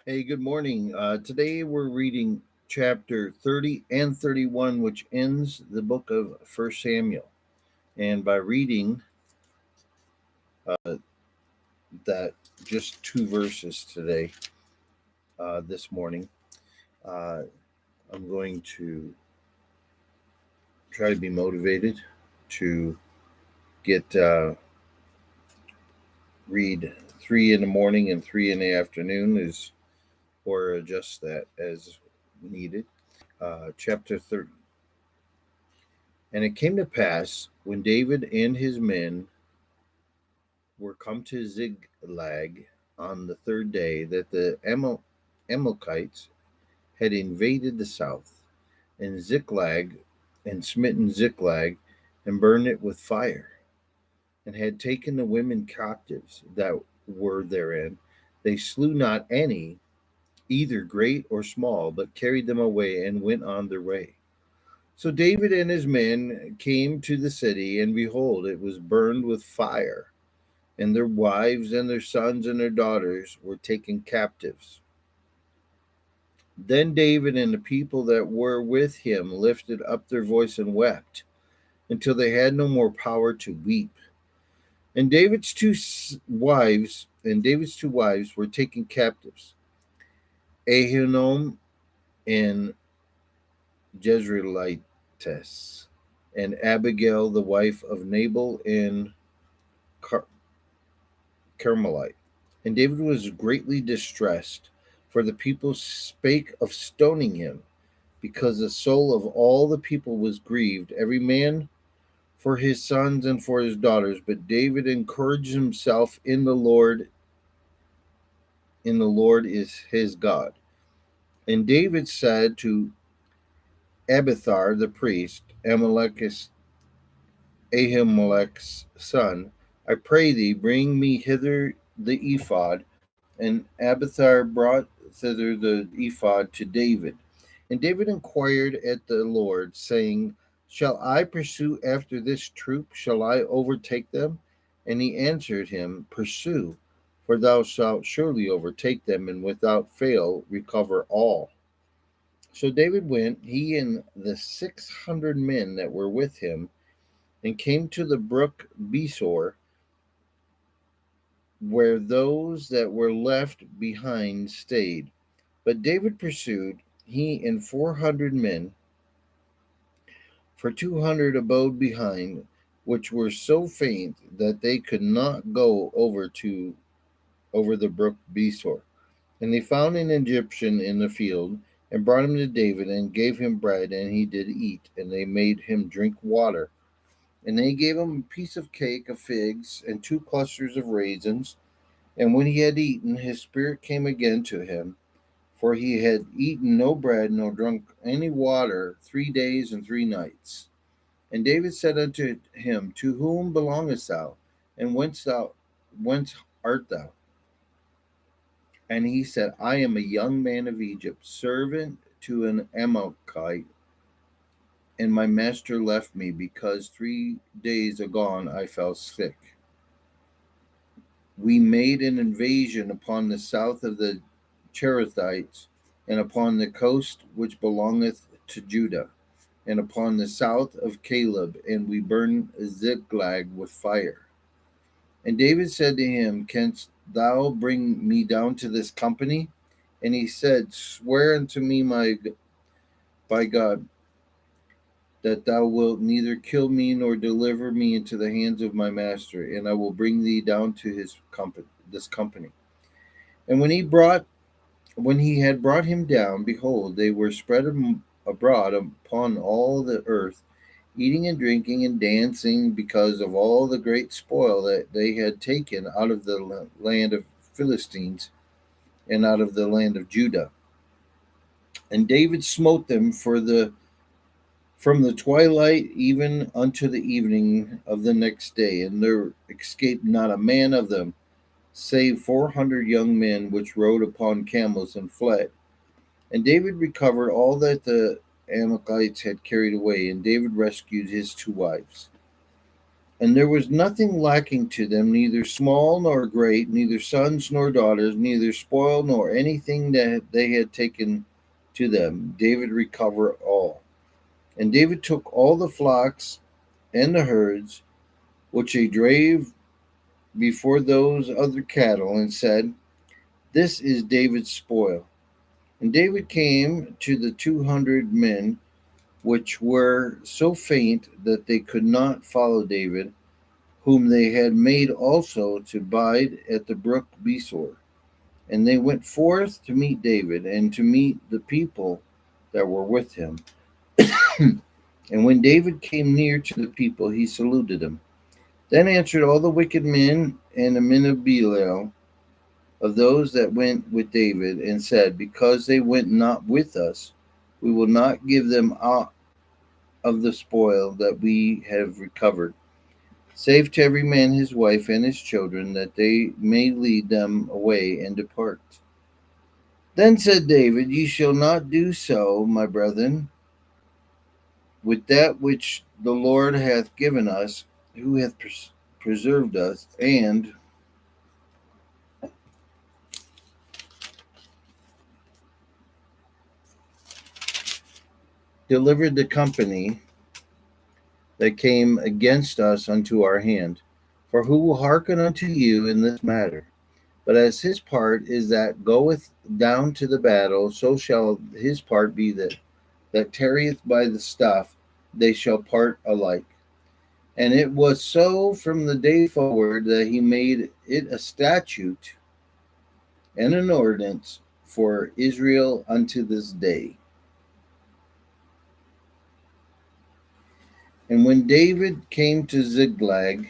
Hey, good morning. Today we're reading chapter 30 and 31, which ends the book of First Samuel. And by reading uh, that just two verses today, this morning, uh, I'm going to try to be motivated to get read three in the morning and three in the afternoon, is or adjust that as needed. Chapter 30. And it came to pass when David and his men were come to Ziklag on the third day that the Amalekites had invaded the south, and Ziklag, and smitten Ziklag, and burned it with fire, and had taken the women captives that were therein. They slew not any, either great or small, but carried them away and went on their way. So David and his men came to the city, and behold, it was burned with fire, and their wives and their sons and their daughters were taken captives. Then David and the people that were with him lifted up their voice and wept until they had no more power to weep. And David's two wives were taken captives, Ahinoam and Jezreelites, and Abigail the wife of Nabal and Car- Carmelite. And David was greatly distressed, for the people spake of stoning him, because the soul of all the people was grieved, every man for his sons and for his daughters. But David encouraged himself in the Lord is his God. And David said to Abiathar the priest, Ahimelech's son, I pray thee, bring me hither the ephod. And Abiathar brought thither the ephod to David. And David inquired at the Lord, saying, Shall I pursue after this troop? Shall I overtake them? And he answered him, Pursue, for thou shalt surely overtake them, and without fail recover all. So David went, he and the 600 men that were with him, and came to the brook Besor, where those that were left behind stayed. But David pursued, he and 400 men, for 200 abode behind, which were so faint that they could not go over the brook Besor. And they found an Egyptian in the field, and brought him to David, and gave him bread, and he did eat, and they made him drink water. And they gave him a piece of cake of figs, and 2 clusters of raisins. And when he had eaten, his spirit came again to him, for he had eaten no bread, nor drunk any water 3 days and 3 nights. And David said unto him, To whom belongest thou? And whence art thou? And he said, I am a young man of Egypt, servant to an Amalekite, and my master left me, because 3 days agone I fell sick. We made an invasion upon the south of the Cherethites, and upon the coast which belongeth to Judah, and upon the south of Caleb, and we burned Ziklag with fire. And David said to him, Canst thou bring me down to this company? And he said, Swear unto me, by God, that thou wilt neither kill me nor deliver me into the hands of my master, and I will bring thee down to this company. And when he had brought him down, behold, they were spread abroad upon all the earth, eating and drinking and dancing, because of all the great spoil that they had taken out of the land of Philistines and out of the land of Judah. And David smote them from the twilight even unto the evening of the next day, and there escaped not a man of them, save 400 young men which rode upon camels and fled. And David recovered all that the Amalekites had carried away, and David rescued his 2 wives. And there was nothing lacking to them, neither small nor great, neither sons nor daughters, neither spoil nor anything that they had taken to them. David recovered all. And David took all the flocks and the herds which he drave before those other cattle, and said, This is David's spoil. And David came to the 200 men which were so faint that they could not follow David, whom they had made also to bide at the brook Besor. And they went forth to meet David and to meet the people that were with him. And when David came near to the people, he saluted them. Then answered all the wicked men and the men of Belial, of those that went with David, and said, Because they went not with us, we will not give them aught of the spoil that we have recovered, save to every man his wife and his children, that they may lead them away and depart. Then said David, Ye shall not do so, my brethren, with that which the Lord hath given us, who hath preserved us, and delivered the company that came against us unto our hand. For who will hearken unto you in this matter? But as his part is that goeth down to the battle, so shall his part be that tarrieth by the stuff, they shall part alike. And it was so from the day forward that he made it a statute and an ordinance for Israel unto this day. And when David came to Ziklag,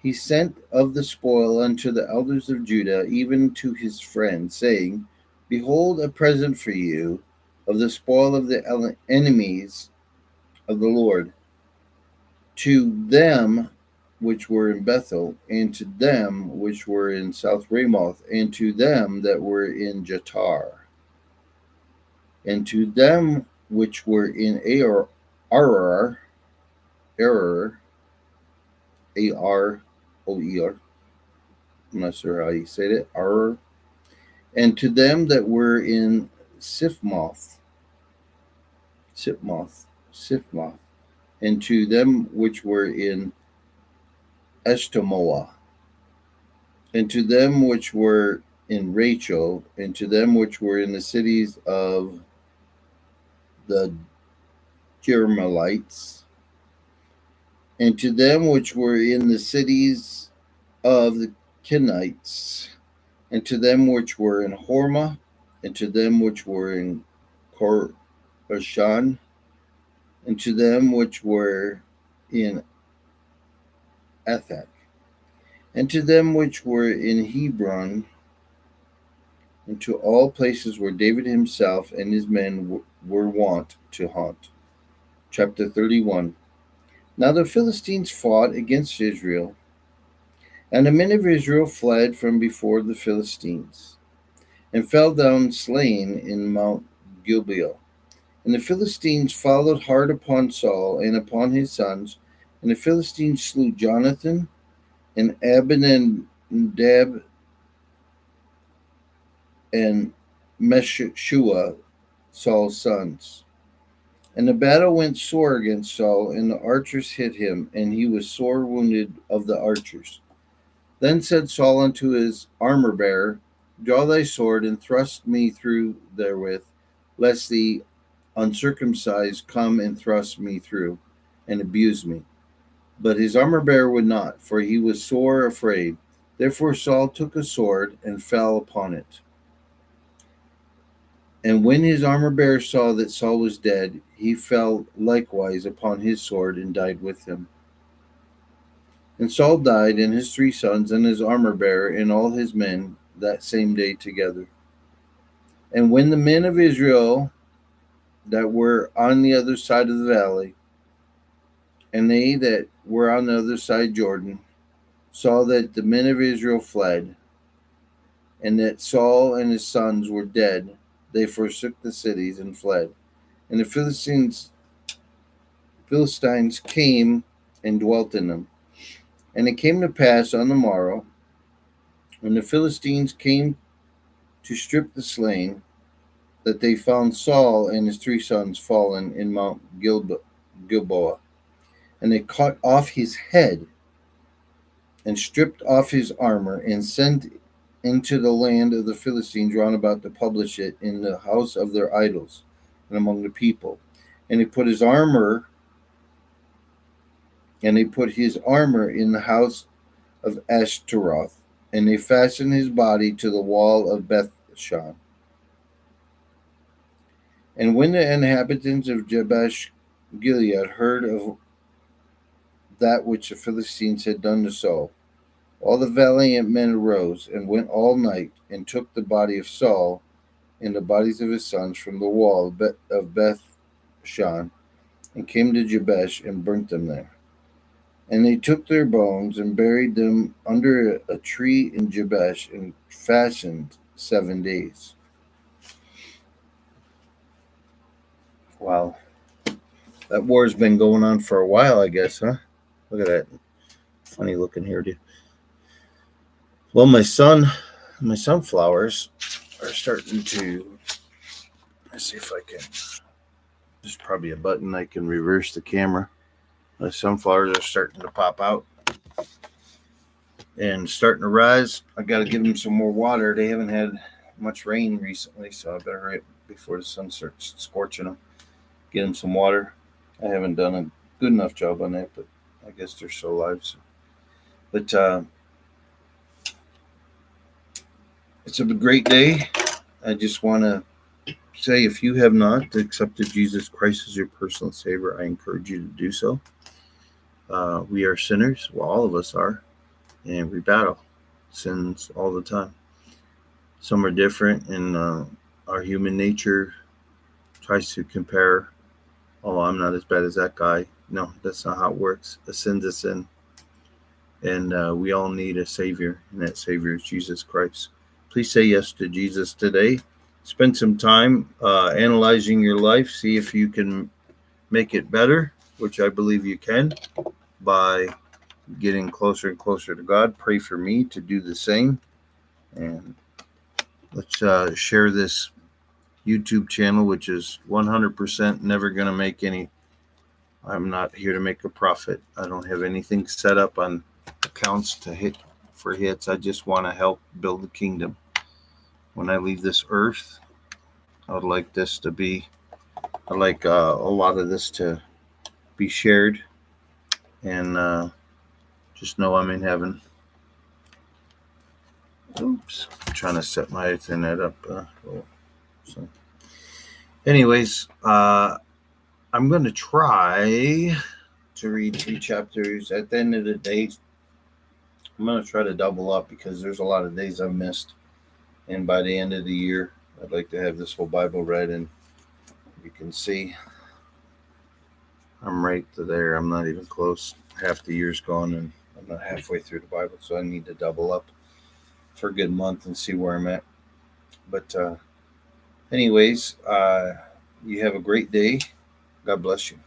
he sent of the spoil unto the elders of Judah, even to his friends, saying, Behold, a present for you of the spoil of the enemies of the Lord, to them which were in Bethel, and to them which were in South Ramoth, and to them that were in Jatar, and to them which were in Arar, Aroer, I'm not sure how you say it, Arar, and to them that were in Sifmoth, and to them which were in Eshtemoa, and to them which were in Rachel, and to them which were in the cities of the Jermelites, and to them which were in the cities of the Kenites, and to them which were in Hormah, and to them which were in Bashan, and to them which were in Athak, and to them which were in Hebron, and to all places where David himself and his men were wont to haunt. Chapter 31. Now the Philistines fought against Israel, and the men of Israel fled from before the Philistines, and fell down slain in Mount Gilboa. And the Philistines followed hard upon Saul and upon his sons, and the Philistines slew Jonathan and Abinadab and Meshua, Saul's sons. And the battle went sore against Saul, and the archers hit him, and he was sore wounded of the archers. Then said Saul unto his armor bearer, Draw thy sword, and thrust me through therewith, lest the uncircumcised come and thrust me through, and abuse me. But his armor bearer would not, for he was sore afraid. Therefore Saul took a sword, and fell upon it. And when his armor bearer saw that Saul was dead, he fell likewise upon his sword, and died with him. And Saul died, and his 3 sons, and his armor bearer, and all his men, that same day together. And when the men of Israel that were on the other side of the valley, and they that were on the other side Jordan, saw that the men of Israel fled, and that Saul and his sons were dead, they forsook the cities and fled. And the Philistines came and dwelt in them. And it came to pass on the morrow, when the Philistines came to strip the slain, that they found Saul and his 3 sons fallen in Mount Gilboa. And they cut off his head and stripped off his armor and sent into the land of the Philistines round about to publish it in the house of their idols and among the people. And they put his armor in the house of Ashtaroth, and they fastened his body to the wall of Bethshan. And when the inhabitants of Jabesh Gilead heard of that which the Philistines had done to Saul, all the valiant men arose and went all night and took the body of Saul and the bodies of his sons from the wall of Bethshan and came to Jabesh and burnt them there. And they took their bones and buried them under a tree in Jabesh and fastened 7 days. Wow. That war's been going on for a while, I guess, huh? Look at that. Funny looking here, dude. Well, my sunflowers are starting to, let's see if I can, there's probably a button I can reverse the camera. My sunflowers are starting to pop out and starting to rise. I got to give them some more water. They haven't had much rain recently, so I better, right before the sun starts scorching them, get them some water. I haven't done a good enough job on that, but I guess they're still alive. So. But it's a great day. I just want to say, if you have not accepted Jesus Christ as your personal Savior, I encourage you to do so. We are sinners. Well, all of us are. And we battle sins all the time. Some are different, and our human nature tries to compare. Oh, I'm not as bad as that guy. No, that's not how it works. A sin's a sin. And we all need a Savior, and that Savior is Jesus Christ. Please say yes to Jesus today. Spend some time analyzing your life. See if you can make it better, which I believe you can, by getting closer and closer to God. Pray for me to do the same. And let's share this YouTube channel, which is 100% never going to make any. I'm not here to make a profit. I don't have anything set up on accounts to hit for hits. I just want to help build the kingdom. When I leave this earth, I would like this to be, I like a lot of this to be shared, and just know I'm in heaven. Oops, I'm trying to set my internet up. So, anyways, I'm going to try to read 3 chapters. At the end of the day, I'm going to try to double up because there's a lot of days I've missed. And by the end of the year, I'd like to have this whole Bible read, and you can see I'm right there. I'm not even close. Half the year's gone, and I'm not halfway through the Bible, so I need to double up for a good month and see where I'm at. But anyways, you have a great day. God bless you.